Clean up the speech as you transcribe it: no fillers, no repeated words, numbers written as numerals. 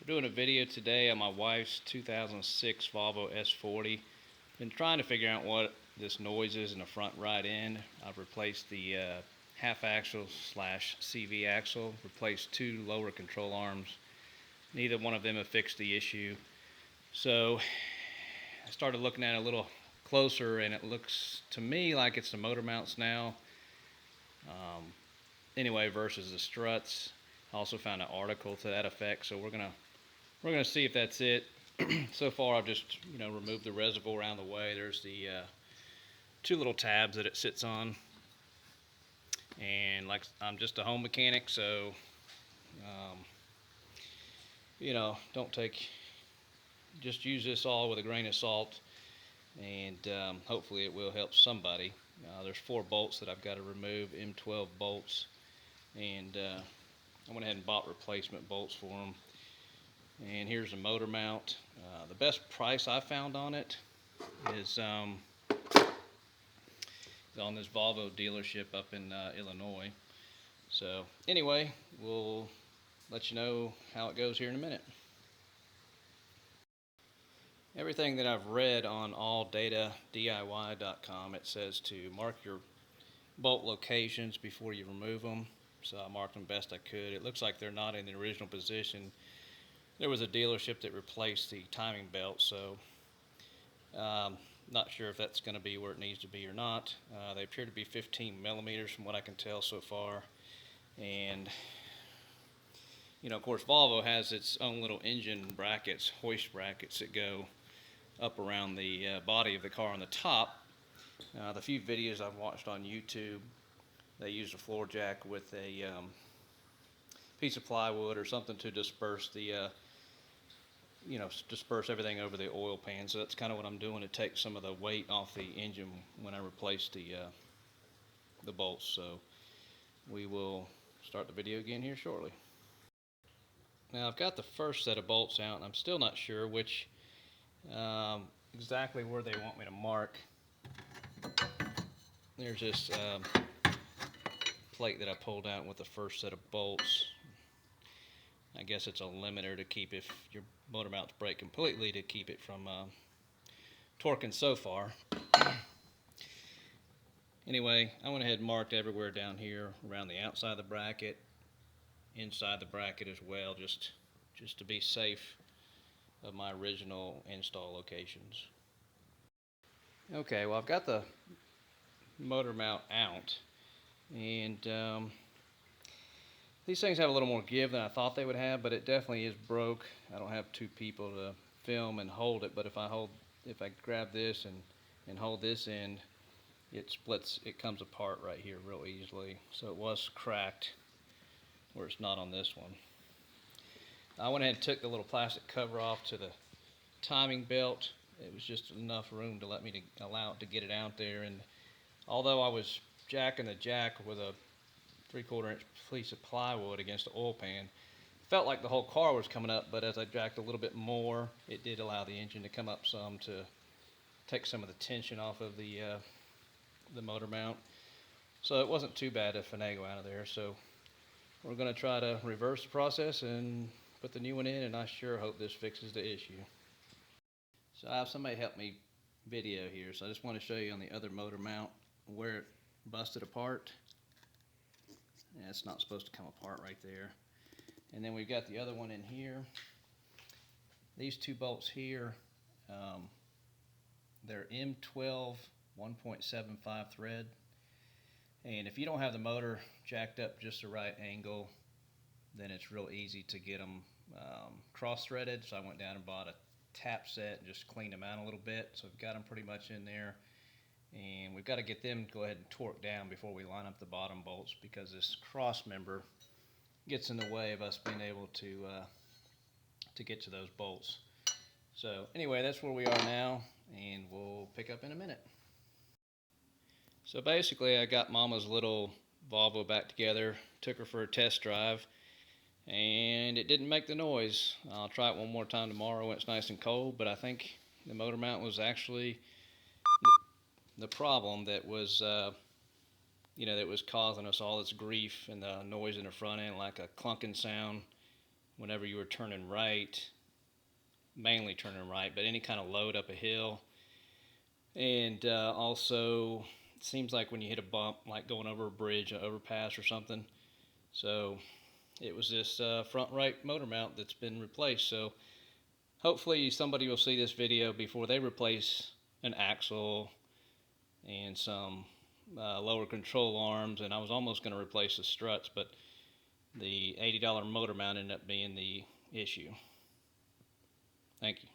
doing a video today on my wife's 2006 Volvo S40. Been trying to figure out what this noise is in the front right end. I've replaced the half axle slash CV axle, replaced two lower control arms. Neither one of them have fixed the issue. So I started looking at it a little closer, and it looks to me like it's the motor mounts now. Anyway, versus the struts. I also found an article to that effect, so we're gonna see if that's it. So far, I've just removed the reservoir around the way. There's the two little tabs that it sits on, and like I'm just a home mechanic, so just use this all with a grain of salt, and hopefully it will help somebody. There's 4 bolts that I've got to remove, M12 bolts, and I went ahead and bought replacement bolts for them. And here's the motor mount. The best price I found on it is on this Volvo dealership up in Illinois. So anyway, we'll let you know how it goes here in a minute. Everything that I've read on alldatadiy.com, it says to mark your bolt locations before you remove them. So I marked them best I could. It looks like they're not in the original position. There was a dealership that replaced the timing belt, so not sure if that's going to be where it needs to be or not. They appear to be 15 millimeters from what I can tell so far. And of course, Volvo has its own little engine brackets, hoist brackets that go up around the body of the car on the top. The few videos I've watched on YouTube, they use a floor jack with a piece of plywood or something to disperse the disperse everything over the oil pan. So that's kind of what I'm doing to take some of the weight off the engine when I replace the bolts. So we will start the video again here shortly. Now I've got the first set of bolts out, and I'm still not sure which exactly where they want me to mark. There's this plate that I pulled out with the first set of bolts. I guess it's a limiter to keep, if your motor mounts break completely, to keep it from torquing so far. Anyway, I went ahead and marked everywhere down here around the outside of the bracket, inside the bracket as well, just to be safe of my original install locations. Okay, well, I've got the motor mount out, and these things have a little more give than I thought they would have, but it definitely is broke. I don't have 2 people to film and hold it, but if I grab this and hold this end, it splits, it comes apart right here real easily. So it was cracked where it's not on this one. I went ahead and took the little plastic cover off to the timing belt. It was just enough room to let me allow it to get it out there. And although I was jacking the jack with a 3/4 inch piece of plywood against the oil pan, it felt like the whole car was coming up, but as I jacked a little bit more, it did allow the engine to come up some to take some of the tension off of the motor mount. So it wasn't too bad to finagle out of there. So we're going to try to reverse the process and put the new one in, and I sure hope this fixes the issue. So I have somebody help me video here, so I just want to show you on the other motor mount where it busted apart. Yeah, it's not supposed to come apart right there. And then we've got the other one in here. These 2 bolts here, they're M12 1.75 thread. And if you don't have the motor jacked up just the right angle, then it's real easy to get them cross-threaded. So I went down and bought a tap set and just cleaned them out a little bit. So I've got them pretty much in there. And we've got to get them go ahead and torque down before we line up the bottom bolts, because this cross member gets in the way of us being able to get to those bolts. So anyway, that's where we are now, and we'll pick up in a minute. So basically, I got Mama's little Volvo back together, took her for a test drive, and it didn't make the noise. I'll try it one more time tomorrow when it's nice and cold, but I think the motor mount was actually the problem that was that was causing us all this grief and the noise in the front end, like a clunking sound whenever you were turning right, mainly turning right, but any kind of load up a hill. And also, it seems like when you hit a bump, like going over a bridge, an overpass or something. So it was this front right motor mount that's been replaced. So hopefully somebody will see this video before they replace an axle and some lower control arms. And I was almost going to replace the struts, but the $80 motor mount ended up being the issue. Thank you.